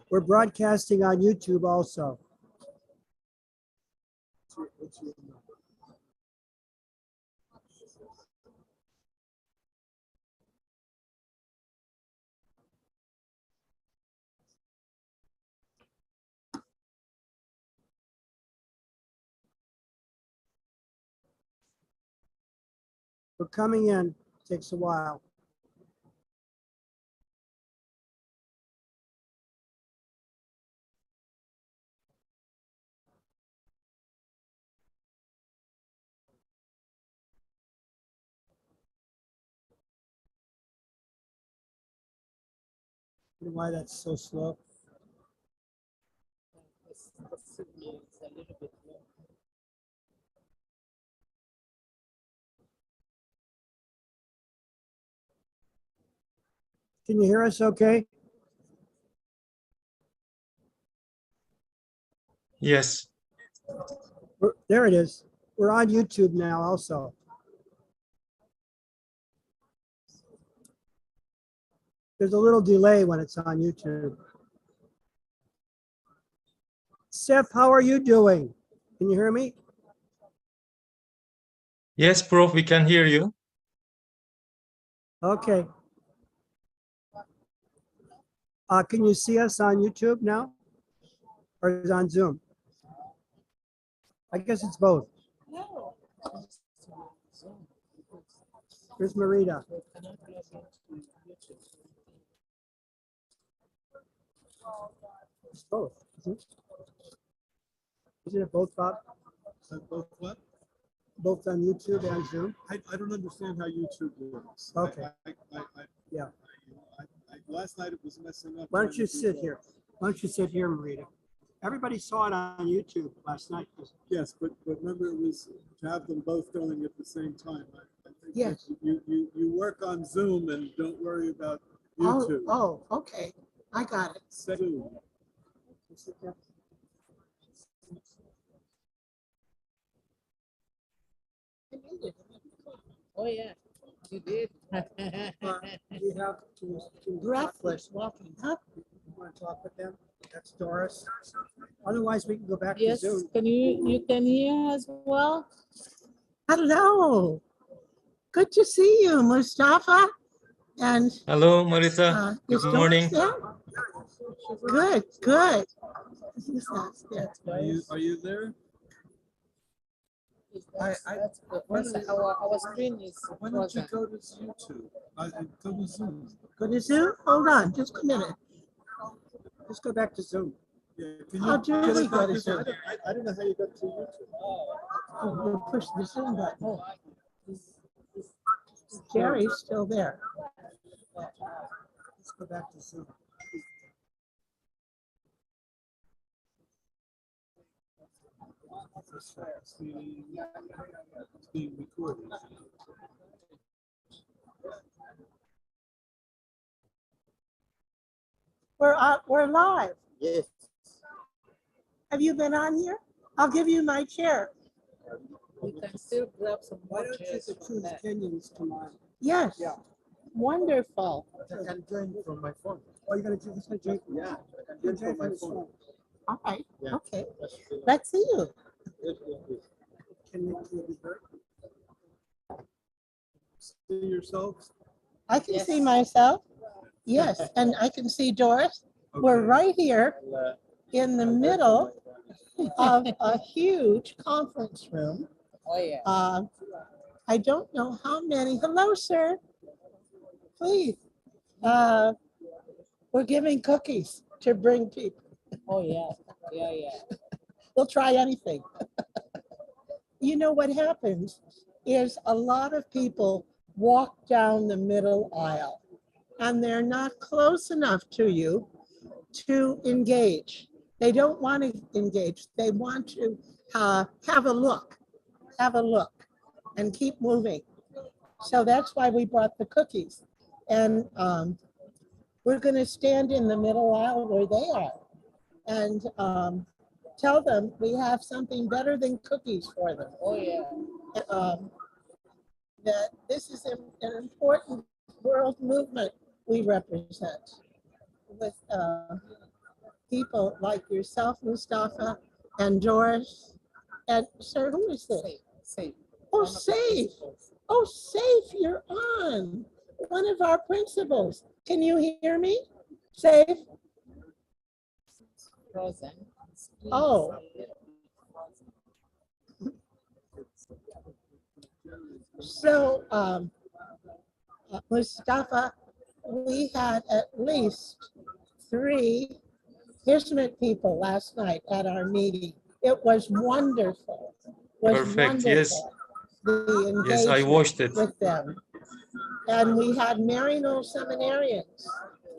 We're broadcasting on YouTube also. We're coming in. Takes a while. I don't know why that's so slow. Can you hear us okay? Yes. There it is. We're on YouTube now also. There's a little delay when it's on YouTube. Seth, how are you doing? Can you hear me? Yes, Prof, we can hear you. Okay. Can you see us on YouTube now? Or is it on Zoom? I guess it's both. Here's Marita. It's both. Isn't it both, Bob? Both what? Both on YouTube and Zoom? I don't understand how YouTube works. Okay. Yeah. Last night it was messing up. Why don't you sit here? Why don't you sit here, Marita? Everybody saw it on YouTube last night. Yes, but remember it was to have them both going at the same time. I think Yes. You work on Zoom and don't worry about YouTube. Oh, okay. I got it. Zoom. Oh, yeah, you did. We have to Breathless walking up. You want to talk with them? That's Doris. Otherwise, we can go back to Yes, Zoom. can you can hear as well? Hello. Good to see you, Mustafa. And Hello, Marita. is Good Doris morning. there? Good, good. Who's that? Are you there? Our screen is Why don't you frozen. go to YouTube? Go to Zoom. Go to Zoom? Hold on, just a minute. Just go back to Zoom. Yeah, can How you do get we it go back to to Zoom? I don't know how you got to YouTube. Oh, we'll push the Zoom button. Jerry's still there. Let's go back to Zoom. It's being recorded. We're live. Yes. Have you been on here? I'll give you my chair. We can still grab some Why more don't you chairs the from two that. Kenyans come on? Yes. Yeah. Wonderful. I can join from my phone. Oh, you're gonna do this? Yeah, I You can join from my phone. All right. Yeah. Okay. Let's see you. Can you be heard? See yourselves? I can Yes. see myself. Yes, and I can see Doris. We're Okay. right here in the middle of a huge conference room. Oh, yeah. I don't know how many. Hello, sir. Please. We're giving cookies to bring people. Oh, yeah. Yeah, yeah. We'll try anything. You know what happens is a lot of people walk down the middle aisle and they're not close enough to you to engage. They don't want to engage. They want to have a look and keep moving. So that's why we brought the cookies. And we're going to stand in the middle aisle where they are and tell them we have something better than cookies for them. Oh, yeah. That this is an important world movement we represent with people like yourself, Mustafa, and Doris, and sir, who is this? Safe. Oh, Safe. Oh, Safe, you're on. One of our principals. Can you hear me? Safe? Frozen. Oh. So, Mustafa, we had at least 3 Hismit people last night at our meeting. It was wonderful. Was Perfect, yes. wonderful. The Yes, I watched it. engagement with them. And we had Maryknoll seminarians,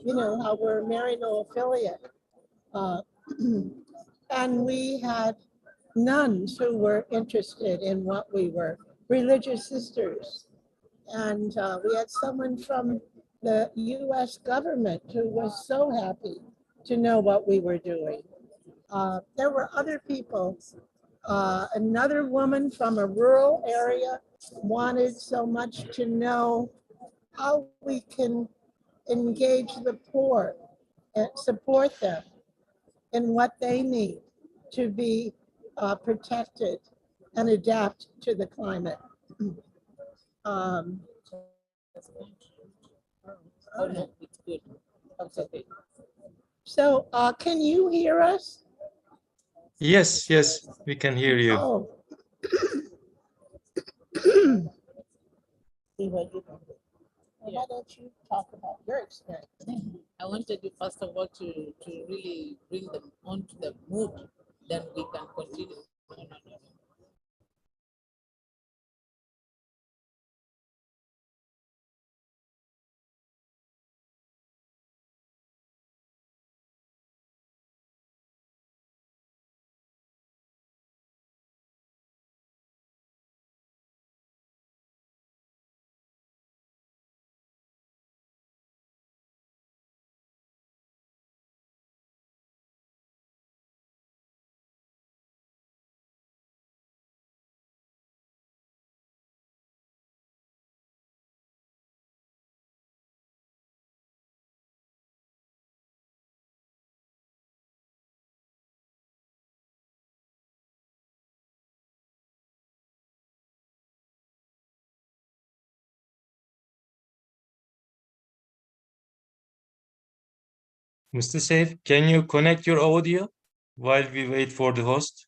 you know how we're Maryknoll affiliate. And we had nuns who were interested in what we were, religious sisters. And we had someone from the US government who was so happy to know what we were doing. There were other people. Another woman from a rural area wanted so much to know how we can engage the poor and support them in what they need to be protected and adapt to the climate. Oh, no, it's good. Okay. So can you hear us? Yes, yes, we can hear you. Oh. Why don't you talk about your experience? I wanted you first of all to really bring them onto the mood, then we can continue. No, no, no. Mr. Safe, can you connect your audio while we wait for the host?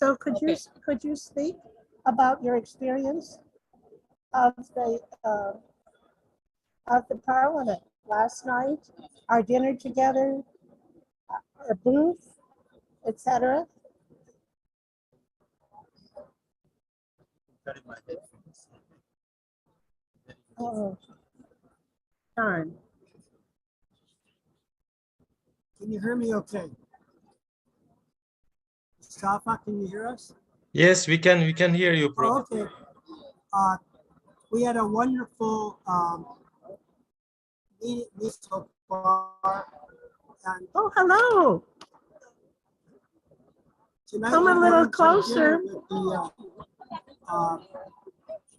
So Okay. could you speak about your experience of the parliament last night, our dinner together, our booth, etc.? Oh, darn. Can you hear me okay? Mustafa, can you hear us? Yes, we can hear you, Oh, Prof. okay. Uh, we had a wonderful meeting so far. And Oh, hello. tonight Come a we're little going to dinner closer. with the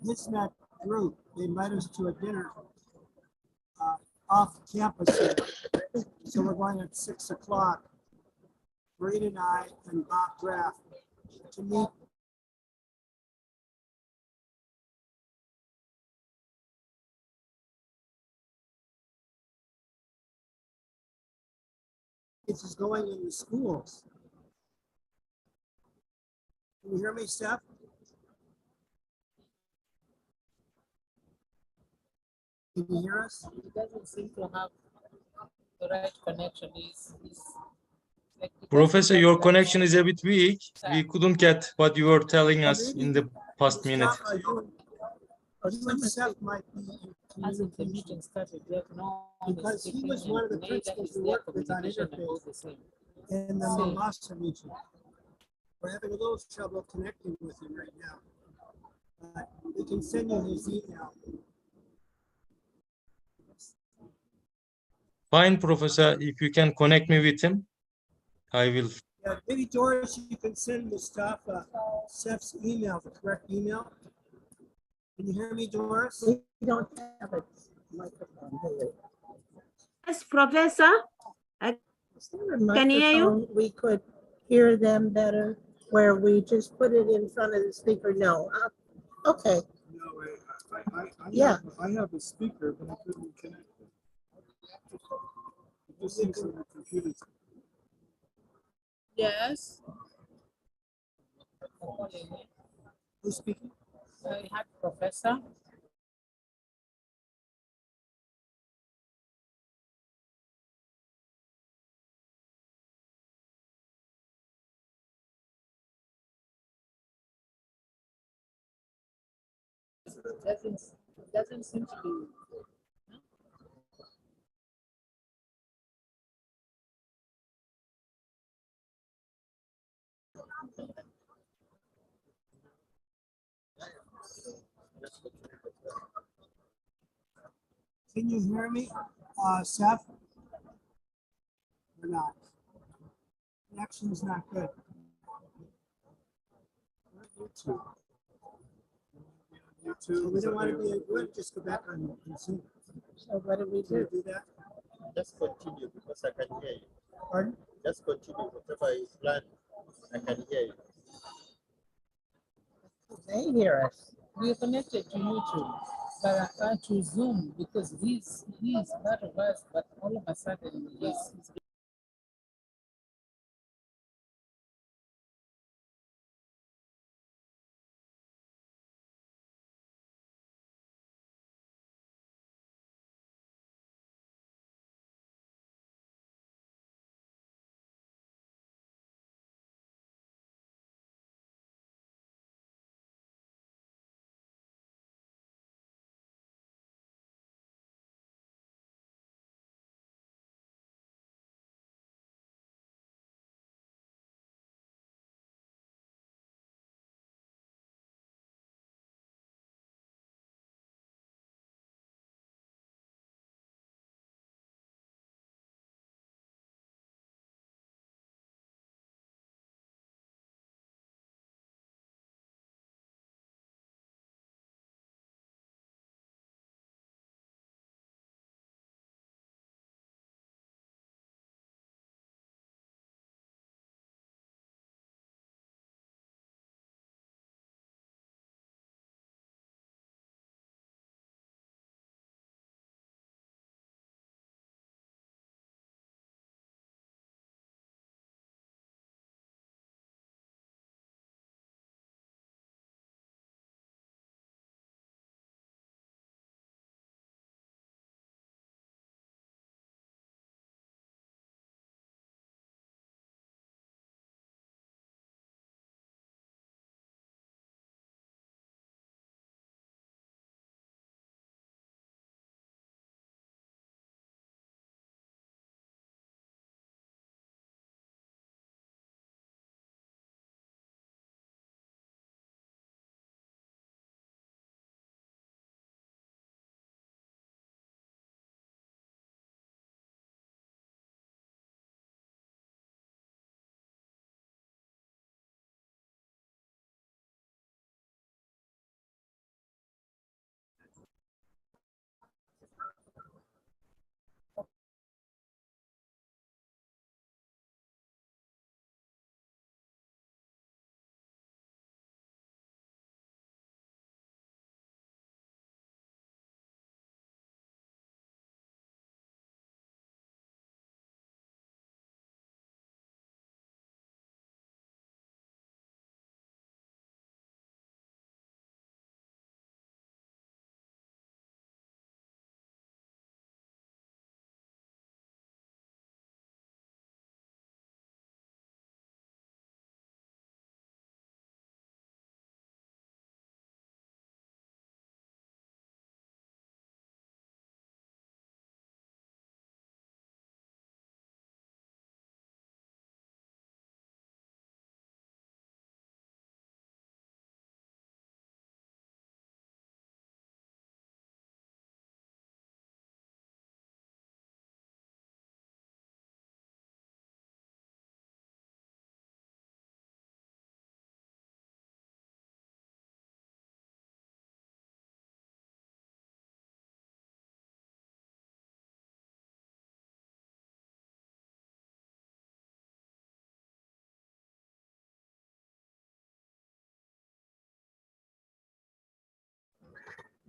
HISMAT group. They invited us to a dinner off campus here. So we're going at 6 o'clock. Maureen and I and Bob Graff to meet. This is going in the schools. Can you hear me, Steph? Can you hear us? He doesn't seem to have the right connection. He's like he doesn't Professor, get your that connection is a bit weak. We couldn't get what you were telling us in the past minute. Mustafa, you and Steph might be in Hasn't the communication. meeting started yet? No one is Because he speaking, was one of the and neither principals is who their worked with on communication interfaith about the same. in the Same. Mombasa region. We're having a little trouble connecting with him right now. But we can send you his email. Fine, Professor. If you can connect me with him, I will. Yeah, maybe Doris, you can send Mustafa Steph's email, the correct email. Can you hear me, Doris? We don't have a microphone, do we? Yes, Professor. Is there a Can hear you? microphone we could hear them better, where we just put it in front of the speaker? No. Okay, No, Yeah. I have a speaker, but I couldn't connect it. It just seems like the computer's. Yes. Who's speaking? I had Professor. Doesn't seem to be. Can you hear me, Seth? Or not? Connection's not good. YouTube. So we don't want to be, we'll just go back on Zoom. so what do we Can you do? do that? Just continue because I can hear you. Pardon? Just continue whatever is planned. I can hear you. They hear us. We are connected to YouTube, but I can't to Zoom because he's part of us, but all of a sudden he's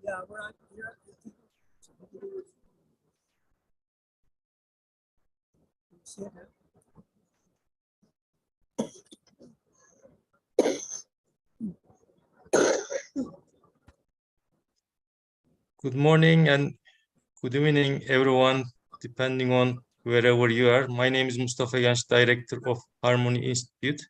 Yeah, we're on here. See it now? Good morning and good evening, everyone, depending on wherever you are. My name is Mustafa Genç, Director of Harmony Institute.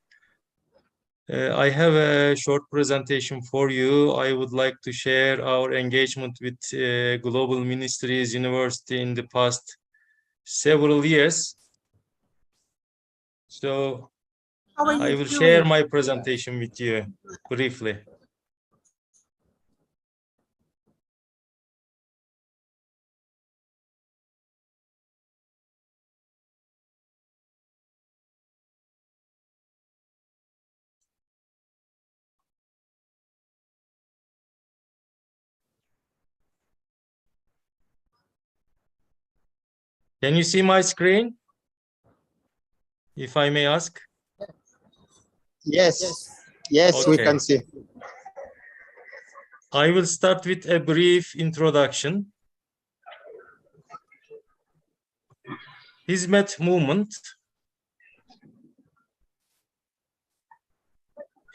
I have a short presentation for you. I would like to share our engagement with Global Ministries University in the past several years. So How are I you will doing? share my presentation with you briefly. Can you see my screen? If I may ask. Yes, yes, we Okay. can see. I will start with a brief introduction. Hizmet movement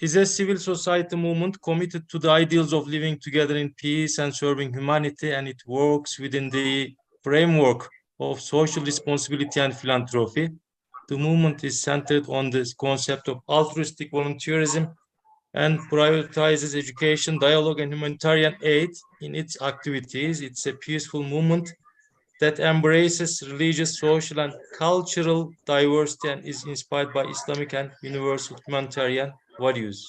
is a civil society movement committed to the ideals of living together in peace and serving humanity, and it works within the framework of social responsibility and philanthropy. The movement is centered on the concept of altruistic volunteerism and prioritizes education, dialogue, and humanitarian aid in its activities. It's a peaceful movement that embraces religious, social, and cultural diversity and is inspired by Islamic and universal humanitarian values.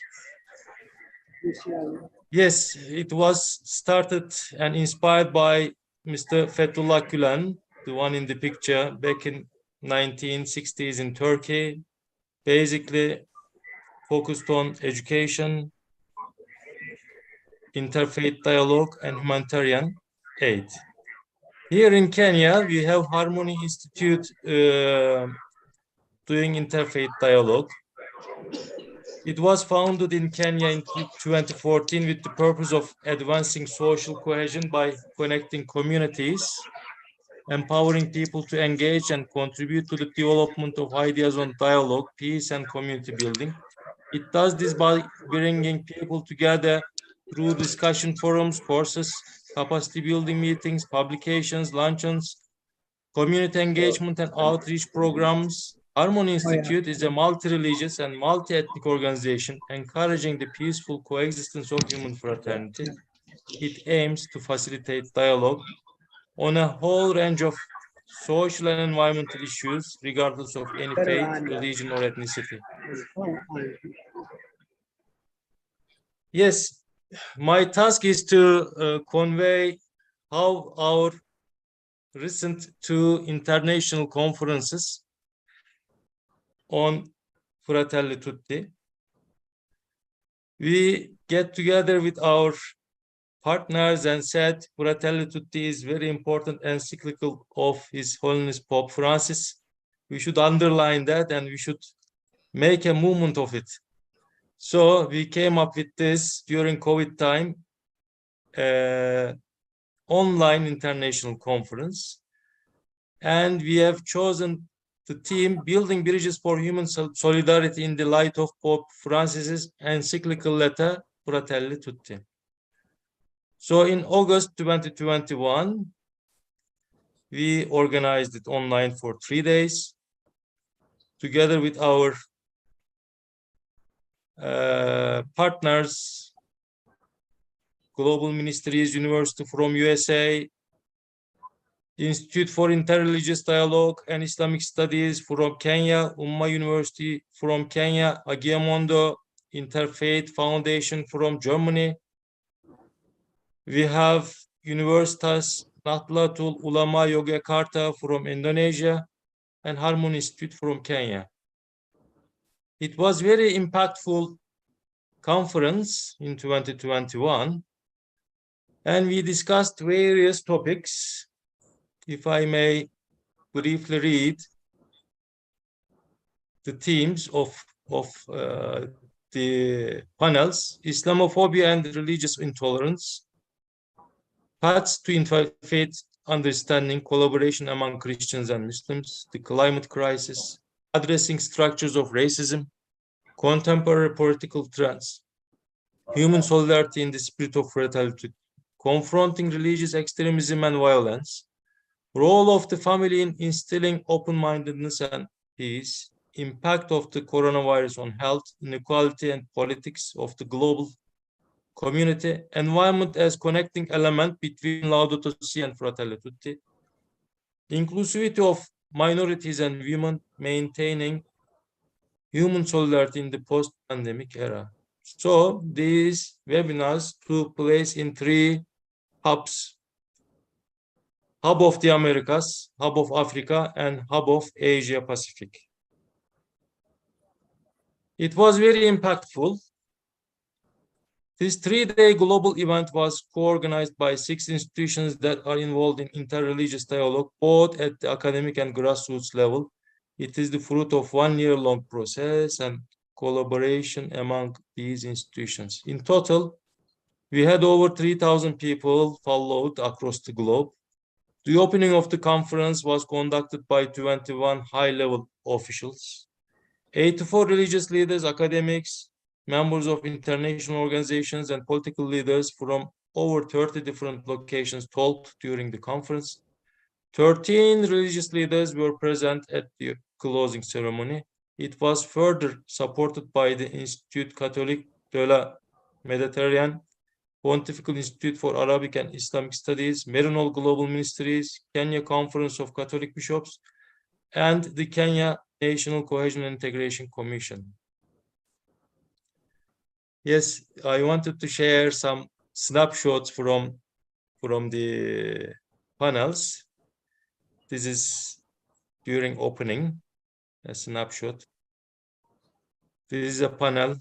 Yes, it was started and inspired by Mr. Fethullah Gülen, the one in the picture, back in 1960s in Turkey, basically focused on education, interfaith dialogue, and humanitarian aid. Here in Kenya, we have Harmony Institute doing interfaith dialogue. It was founded in Kenya in 2014 with the purpose of advancing social cohesion by connecting communities, empowering people to engage and contribute to the development of ideas on dialogue, peace, and community building. It does this by bringing people together through discussion forums, courses, capacity building meetings, publications, luncheons, community engagement, and outreach programs. Harmony Institute is a multi-religious and multi-ethnic organization encouraging the peaceful coexistence of human fraternity. It aims to facilitate dialogue on a whole range of social and environmental issues, regardless of any faith, religion, or ethnicity. Yes, my task is to convey how our recent two international conferences on Fratelli Tutti, we get together with our partners and said Fratelli Tutti is very important encyclical of His Holiness Pope Francis. We should underline that and we should make a movement of it. So we came up with this during COVID time, online international conference, and we have chosen the theme Building Bridges for Human Solidarity in the light of Pope Francis's encyclical letter Fratelli Tutti. So in August 2021, we organized it online for 3 days together with our partners, Global Ministries University from USA, Institute for Interreligious Dialogue and Islamic Studies from Kenya, Umma University from Kenya, Agiamondo Interfaith Foundation from Germany. We have Universitas Nahdlatul Ulama Yogyakarta from Indonesia and Harmony Institute from Kenya. It was very impactful conference in 2021, and we discussed various topics. If I may briefly read the themes of the panels: Islamophobia and religious intolerance, paths to interfaith understanding, collaboration among Christians and Muslims, the climate crisis, addressing structures of racism, contemporary political trends, human solidarity in the spirit of fraternity, confronting religious extremism and violence, role of the family in instilling open-mindedness and peace, impact of the coronavirus on health, inequality, and politics of the global community, environment as connecting element between Laudato Si and Fratelli Tutti, inclusivity of minorities and women, maintaining human solidarity in the post-pandemic era. So these webinars took place in 3 hubs: Hub of the Americas, Hub of Africa, and Hub of Asia Pacific. It was very impactful. This 3-day global event was co-organized by 6 institutions that are involved in interreligious dialogue, both at the academic and grassroots level. It is the fruit of 1-year-long process and collaboration among these institutions. In total, we had over 3,000 people followed across the globe. The opening of the conference was conducted by 21 high-level officials. 84 religious leaders, academics, members of international organizations, and political leaders from over 30 different locations talked during the conference. 13 religious leaders were present at the closing ceremony. It was further supported by the Institut Catholique de la Méditerranée, Pontifical Institute for Arabic and Islamic Studies, Meronol Global Ministries, Kenya Conference of Catholic Bishops, and the Kenya National Cohesion and Integration Commission. Yes, I wanted to share some snapshots from the panels. This is during opening, a snapshot. This is a panel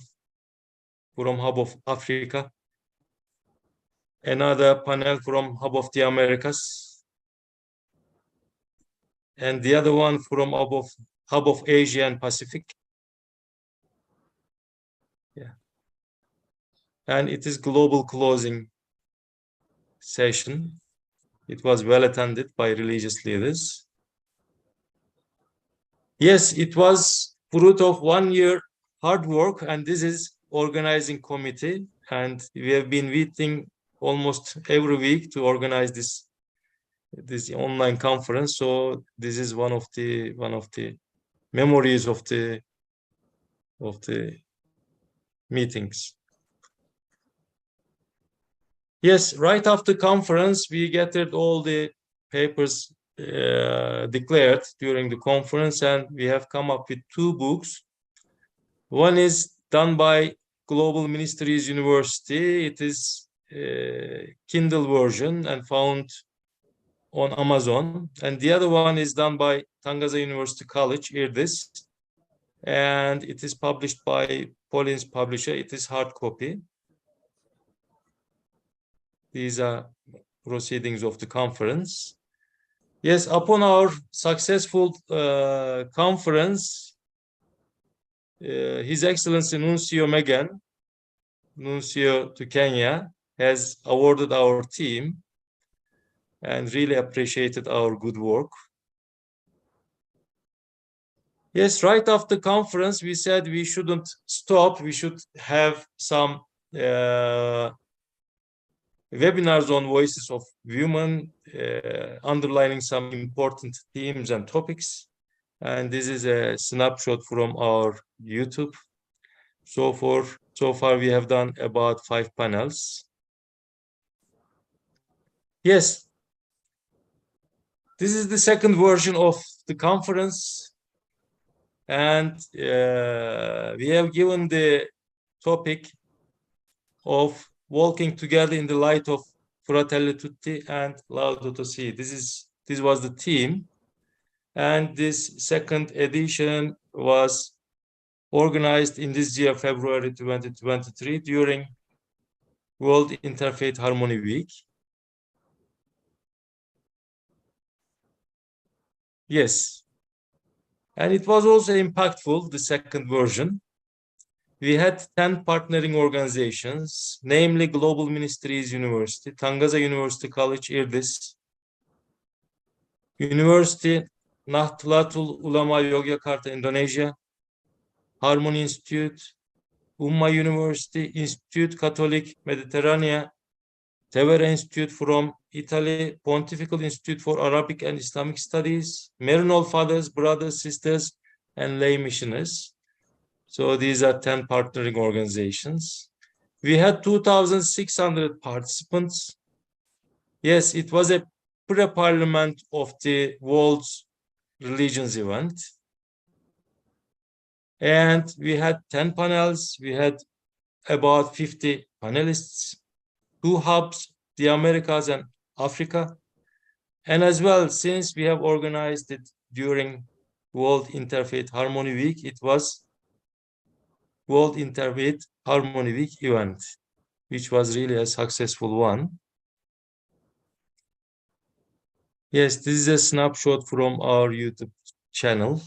from Hub of Africa. Another panel from Hub of the Americas. And the other one from Hub of Asia and Pacific. Yeah. And it is global closing session. It was well attended by religious leaders. Yes, it was fruit of 1 year hard work, and this is organizing committee, and we have been meeting almost every week to organize this online conference. So this is one of the memories of the meetings. Yes, right after conference, we gathered all the papers declared during the conference, and we have come up with 2 books. One is done by Global Ministries University. It is Kindle version and found on Amazon. And the other one is done by Tangaza University College, IRDIS. And it is published by Pauline's publisher. It is hard copy. These are proceedings of the conference. Yes, upon our successful conference, His Excellency Nuncio Megan, Nuncio to Kenya, has awarded our team and really appreciated our good work. Yes, right after conference, we said we shouldn't stop. We should have some webinars on voices of women, underlining some important themes and topics. And this is a snapshot from our YouTube. So far, we have done about 5 panels. Yes, this is the second version of the conference. And we have given the topic of walking together in the light of Fratelli Tutti and Laudato Si. This was the theme. And this second edition was organized in this year, February 2023, during World Interfaith Harmony Week. Yes. And it was also impactful, the second version. We had 10 partnering organizations, namely Global Ministries University, Tangaza University College, Irdis, University Nahdlatul Ulama Yogyakarta, Indonesia, Harmony Institute, Umma University, Institute Catholic Mediterranean, Tevere Institute from Italy, Pontifical Institute for Arabic and Islamic Studies, Maryknoll Fathers, Brothers, Sisters, and Lay Missioners. So these are 10 partnering organizations. We had 2,600 participants. Yes, it was a pre-parliament of the World Religions event. And we had 10 panels. We had about 50 panelists, 2 hubs, the Americas and Africa. And as well, since we have organized it during World Interfaith Harmony Week, it was World Interfaith Harmony Week event, which was really a successful one. Yes, this is a snapshot from our YouTube channel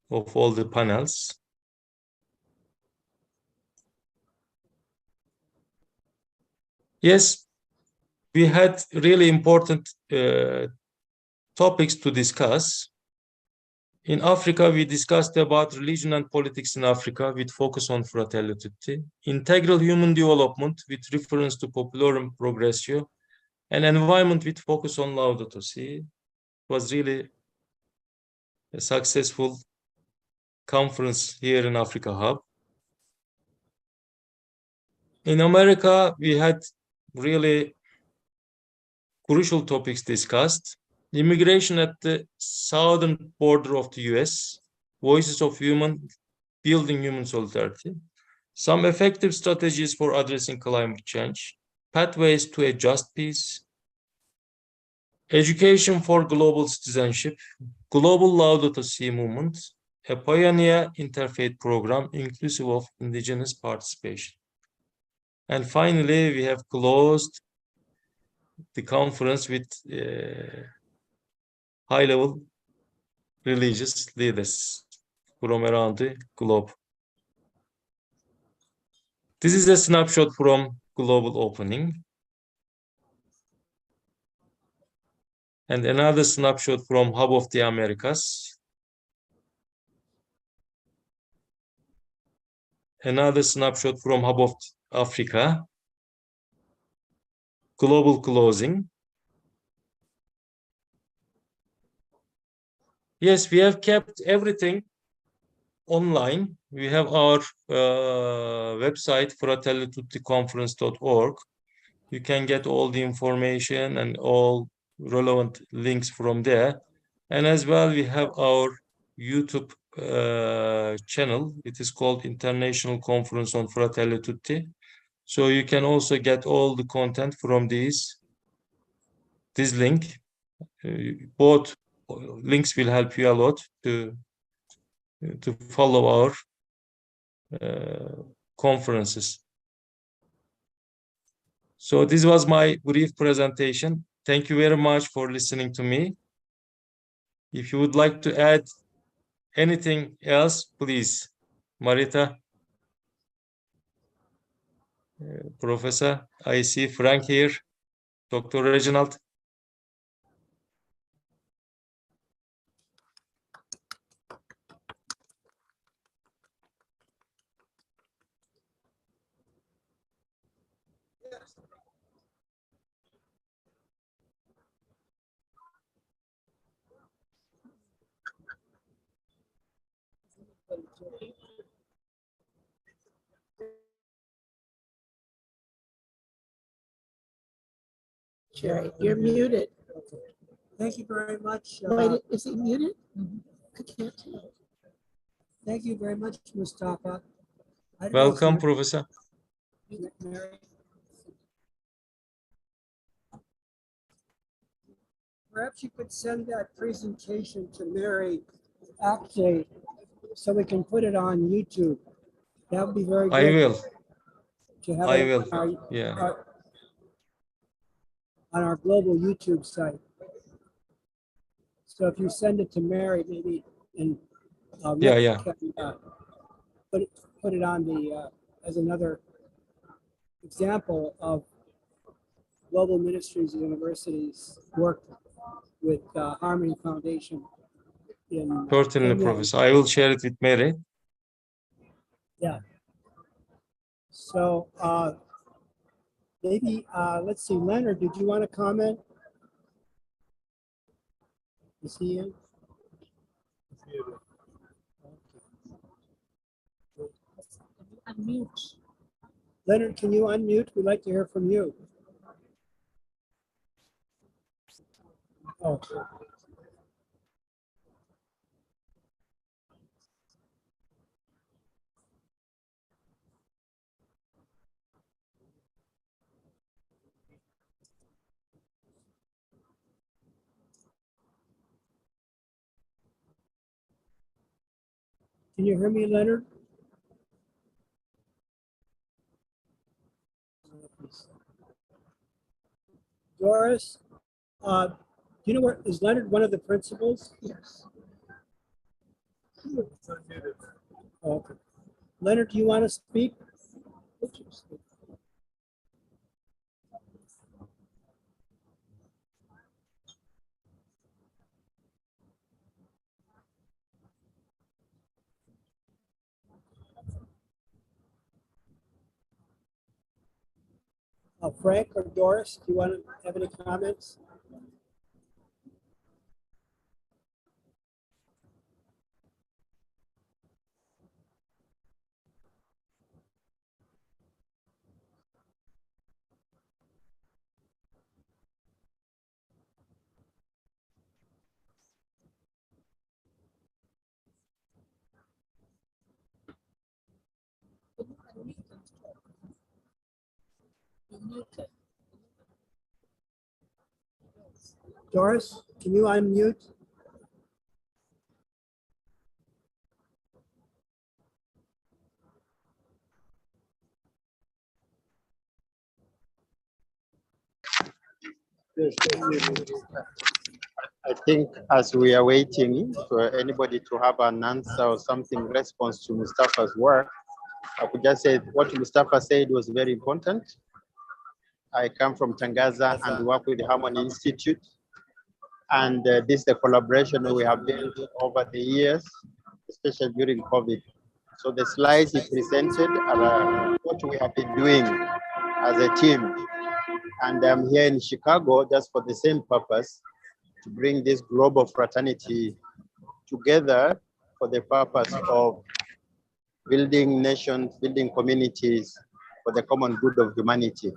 of all the panels. Yes, we had really important topics to discuss. In Africa, we discussed about religion and politics in Africa with focus on Fratelli Tutti, integral human development with reference to Populorum Progressio, and environment with focus on Laudato Si. It was really a successful conference here in Africa Hub. In America, we had really crucial topics discussed. Immigration at the southern border of the US, voices of human, building human solidarity, some effective strategies for addressing climate change, pathways to a just peace, education for global citizenship, global Laudato Si movement, a pioneer interfaith program inclusive of indigenous participation. And finally, we have closed the conference with high-level religious leaders from around the globe. This is a snapshot from global opening. And another snapshot from Hub of the Americas. Another snapshot from Hub of Africa. Global closing. Yes, we have kept everything online. We have our website, fratellitutticonference.org. You can get all the information and all relevant links from there. And as well, we have our YouTube channel. It is called International Conference on Fratelli Tutti. So you can also get all the content from this link. Both links will help you a lot to follow our conferences. So this was my brief presentation. Thank you very much for listening to me. If you would like to add anything else, please, Marita, Professor, I see Frank here, Dr. Reginald. Jerry, you're muted. Thank you very much. Wait, is he muted? I can't tell. Thank you very much, Mustafa. I don't know if Welcome, Mary- Professor. Mary- Perhaps you could send that presentation to Mary actually, so we can put it on YouTube. That would be very good. I will. To have I it will. on Yeah. on our global YouTube site. So if you send it to Mary, maybe, and Yeah. Rick can, put it put it on the as another example of Global Ministries University's work with Harmony Foundation in Certainly, Kenya. Professor. I will share it with Mary. Yeah. So maybe let's see, Leonard, did you want to comment? Is he in? Unmute. Leonard, can you unmute? We'd like to hear from you. Oh. Can you hear me, Leonard? Doris, do you know where is Leonard one of the principals? Yes. Oh, okay. Leonard, do you want to speak? Frank or Doris, do you want to have any comments? Doris, can you unmute? I think as we are waiting for anybody to have an answer or something response to Mustafa's work, I could just say what Mustafa said was very important. I come from Tangaza and work with the Harmony Institute. And this is the collaboration we have built over the years, especially during COVID. So the slides he presented are what we have been doing as a team. And I'm here in Chicago just for the same purpose, to bring this global fraternity together for the purpose of building nations, building communities for the common good of humanity.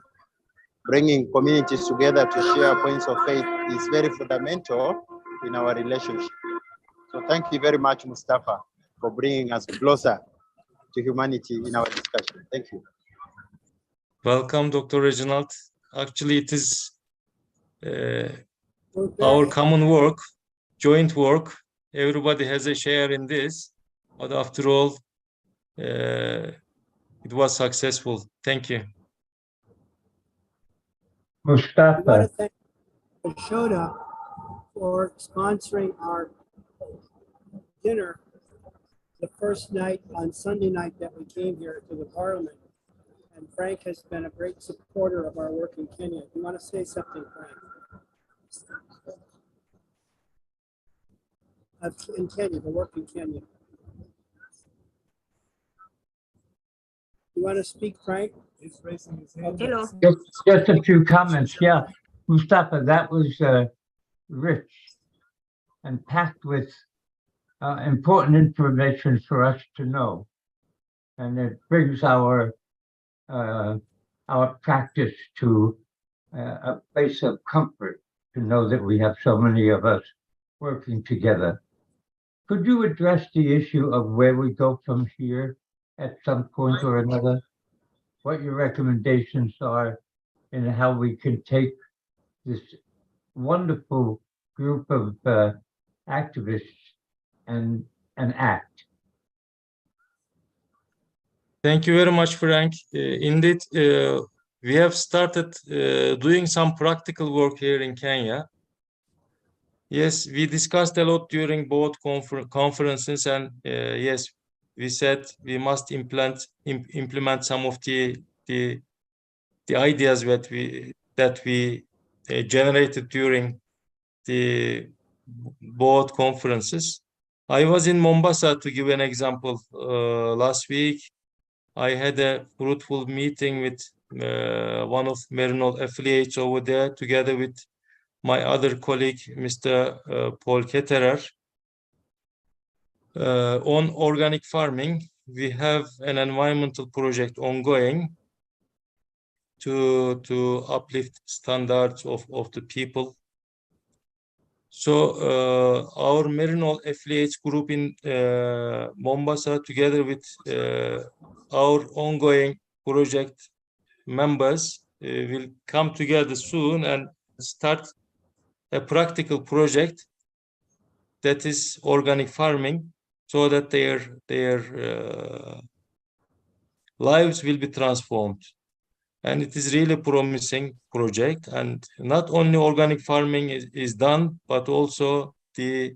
Bringing communities together to share points of faith is very fundamental in our relationship. So thank you very much, Mustafa, for bringing us closer to humanity in our discussion. Thank you. Welcome, Dr. Reginald. Actually, it is our common work, joint work. Everybody has a share in this, but after all, it was successful. Thank you. We want to Mustafa, thank Shoda for sponsoring our dinner the first night on Sunday night that we came here to the Parliament. And Frank has been a great supporter of our work in Kenya. You want to say something, Frank? In Kenya, the work in Kenya. You want to speak, Frank? He's raising his hand. Hello. just a few comments. Yeah, Mustafa, that was rich and packed with important information for us to know, and it brings our practice to a place of comfort to know that we have so many of us working together. Could you address the issue of where we go from here at some point or another? What your recommendations are and how we can take this wonderful group of activists and act. Thank you very much, Frank. Indeed, we have started doing some practical work here in Kenya. Yes, we discussed a lot during both conferences, and yes, we said we must implement some of the ideas that we generated during the both conferences. I was in Mombasa, to give an example. Last week, I had a fruitful meeting with one of Merinol affiliates over there, together with my other colleague, Mr. Paul Ketterer. On organic farming, we have an environmental project ongoing to uplift standards of the people. So our Merinol affiliates group in Mombasa, together with our ongoing project members, will come together soon and start a practical project that is organic farming, so that their lives will be transformed. And it is really promising project. And not only organic farming is done, but also the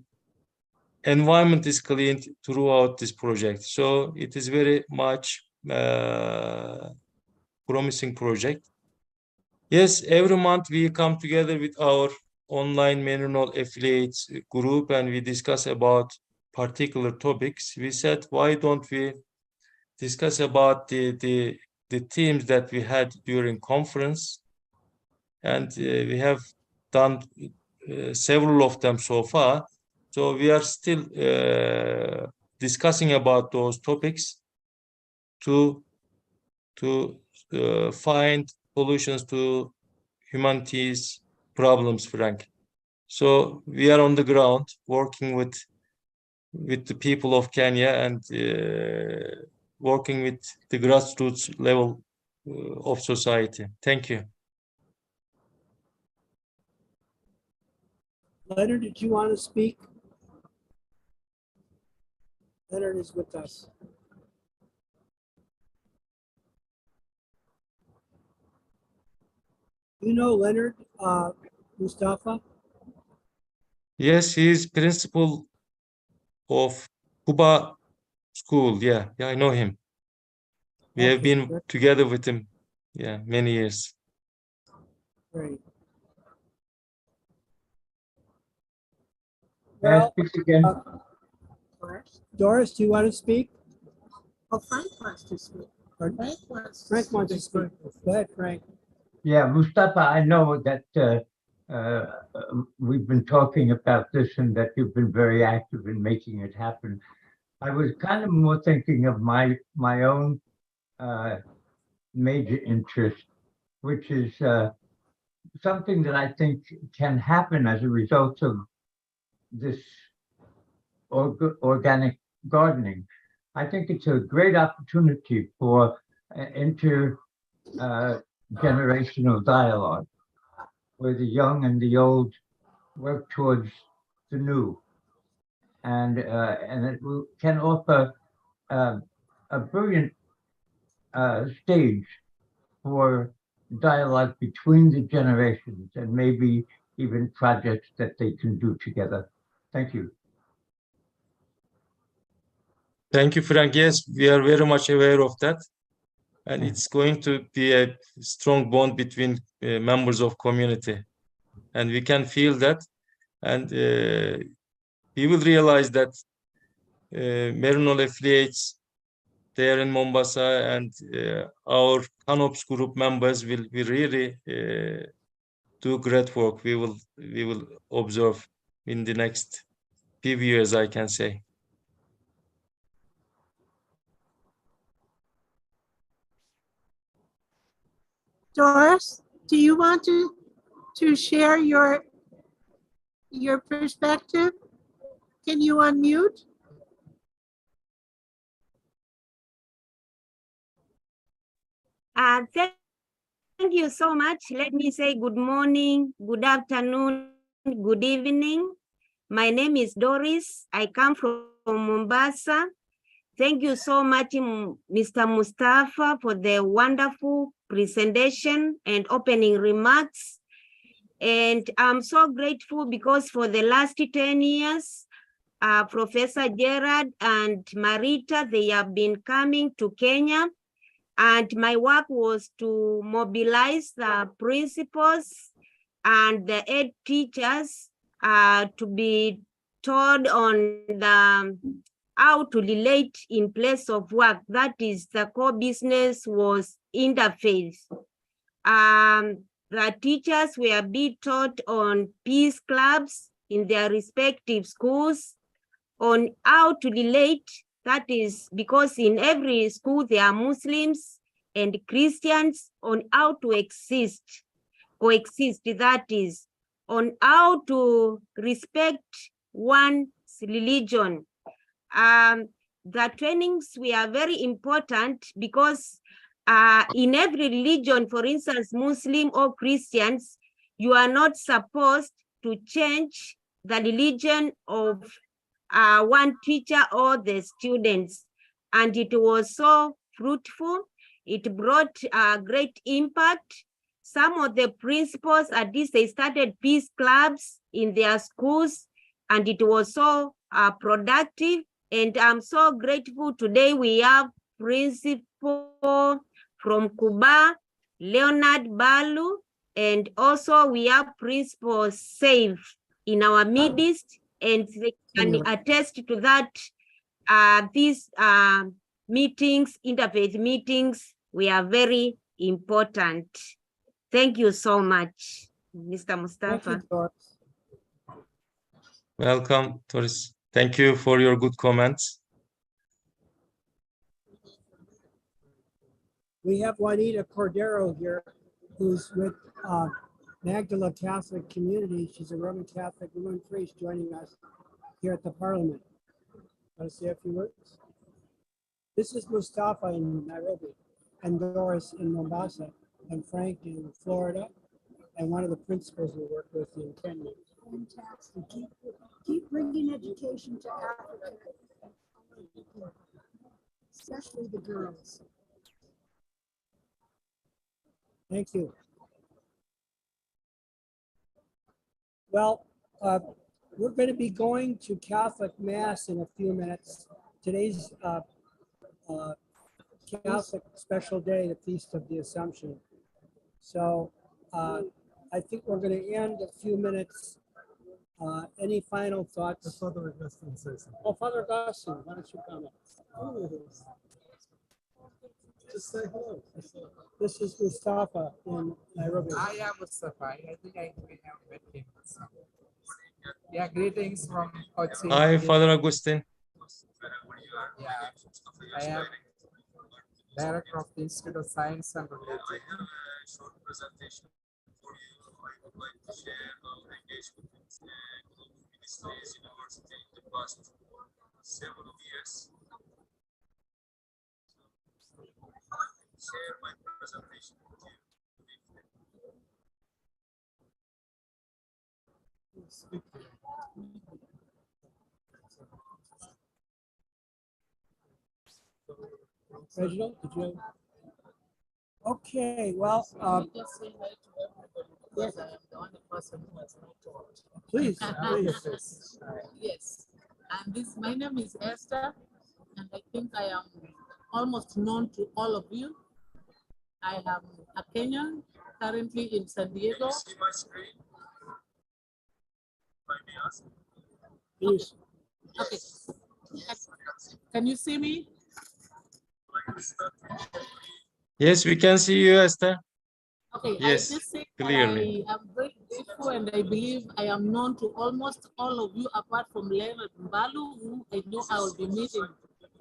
environment is cleaned throughout this project. So it is very much promising project. Yes, every month we come together with our online Merinol affiliates group and we discuss about particular topics. We said, why don't we discuss about the themes that we had during conference, and we have done several of them so far. So we are still discussing about those topics to find solutions to humanity's problems, Frank. So we are on the ground working with the people of Kenya and working with the grassroots level of society. Thank you. Leonard, did you want to speak? Leonard is with us. You know Leonard, Mustafa? Yes, he is principal of Kuba School. Yeah, I know him. We have been good. together with him, many years. Great. May I Well, speak again? Doris, do you want to speak? Oh, Frank wants to speak. Pardon? Frank Frank wants to wants to speak. Go ahead, Frank. Yeah, Mustafa, I know that we've been talking about this and that you've been very active in making it happen. I was kind of more thinking of my own major interest, which is something that I think can happen as a result of this organic gardening. I think it's a great opportunity for intergenerational dialogue, where the young and the old work towards the new, and it can offer a brilliant stage for dialogue between the generations, and maybe even projects that they can do together. Thank you. Thank you, Frank. Yes, we are very much aware of that. And it's going to be a strong bond between members of community. And we can feel that. And we will realize that Merinol affiliates there in Mombasa and our CANOPS group members will really do great work. We will observe in the next few years, I can say. Doris, do you want to share your perspective? Can you unmute? Thank you so much. Let me say good morning, good afternoon, good evening. My name is Doris. I come from Mombasa. Thank you so much, Mr. Mustafa, for the wonderful presentation and opening remarks. And I'm so grateful because for the last 10 years, Professor Gerard and Marita, they have been coming to Kenya. And my work was to mobilize the principals and the head teachers to be taught on the how to relate in place of work. That is, the core business was interfaith. The teachers were being taught on peace clubs in their respective schools, on how to relate. That is, because in every school there are Muslims and Christians, on how to coexist, that is, on how to respect one's religion. The trainings were very important because in every religion, for instance, Muslim or Christians, you are not supposed to change the religion of one teacher or the students. And it was so fruitful. It brought a great impact. Some of the principals, at least they started peace clubs in their schools, and it was so productive. And I'm so grateful today we have principal from Cuba, Leonard Balu, and also we have principal Safe in our midst, and they can attest to that. These meetings, interfaith meetings, we are very important. Thank you so much, Mr. Mustafa. Thank you, Doris. Welcome, Doris. Thank you for your good comments. We have Juanita Cordero here, who's with Magdala Catholic Community. She's a Roman Catholic woman priest joining us here at the Parliament. Want to say a few words? This is Mustafa in Nairobi, and Doris in Mombasa, and Frank in Florida, and one of the principals we work with in Kenya. Fantastic. Keep bringing education to Africa, especially the girls. Thank you. Well, we're going to be going to Catholic Mass in a few minutes. Today's Catholic special day, the Feast of the Assumption. So I think we're going to end a few minutes. Any final thoughts? Father Augustine says something. Oh, Father Augustine, why don't you comment? Just say hello. This is Mustafa in Nairobi. I am Mustafa. I think I have met him. Yeah, greetings from Kochi. Hi, Father Augustine. Yeah, I am director of the Institute of Science and Religion. Short presentation for you. I would like to share our engagement with global ministries university in the past several years. Share my presentation with you. Reginald, did you? Okay, well, Just say hi to everybody because I am the only person who has not talked. please, please. Yes, and my name is Esther, and I think I am almost known to all of you. I am a Kenyan, currently in San Diego. See my screen? If I may ask. Please. Okay. Can you see me? Yes, we can see you, Esther. Okay, Yes, I just say clearly. I am very grateful, and I believe I am known to almost all of you apart from Leonard Mbalu, who I know I will be meeting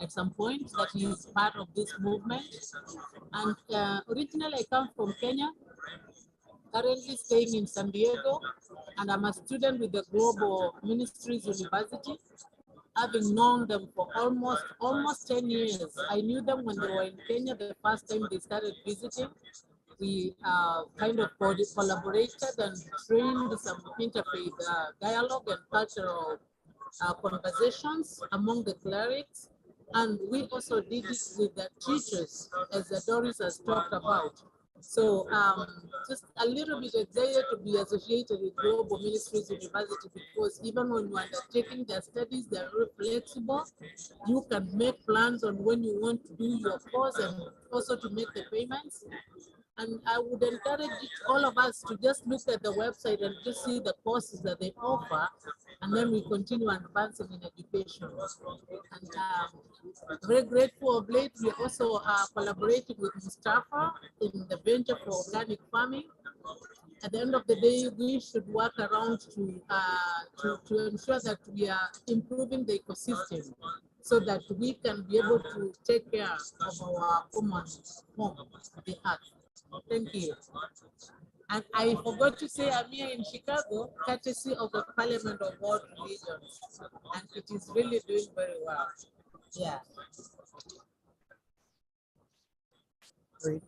at some point, that he is part of this movement. And originally I come from Kenya, currently staying in San Diego, and I'm a student with the Global Ministries University, having known them for almost 10 years. I knew them when they were in Kenya the first time they started visiting. We kind of collaborated and trained some interfaith dialogue and cultural conversations among the clerics. And we also did it with the teachers, as Doris has talked about. So just a little bit excited to be associated with Global Ministries University, because even when you're undertaking their studies, they're very flexible. You can make plans on when you want to do your course and also to make the payments. And I would encourage all of us to just look at the website and just see the courses that they offer, and then we continue advancing in education. And very grateful of late, we also are collaborating with Mustafa in the venture for organic farming. At the end of the day, we should work around to ensure that we are improving the ecosystem so that we can be able to take care of our common home, the earth. Thank you. And I forgot to say I'm here in Chicago, courtesy of the Parliament of World Religions, and it is really doing very well. Yeah. Great.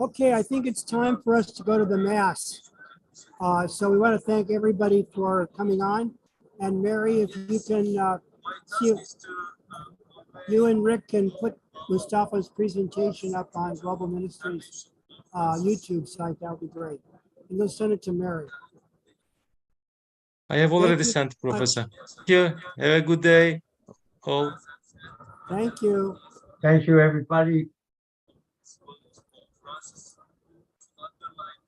Okay, I think it's time for us to go to the Mass. So we want to thank everybody for coming on. And Mary, if you can, you and Rick can put Mustafa's presentation up on Global Ministries YouTube site, that would be great. And you'll send it to Mary. I have already Thank you. sent, Professor. Thank you. Have a good day, all. Thank you. Thank you, everybody.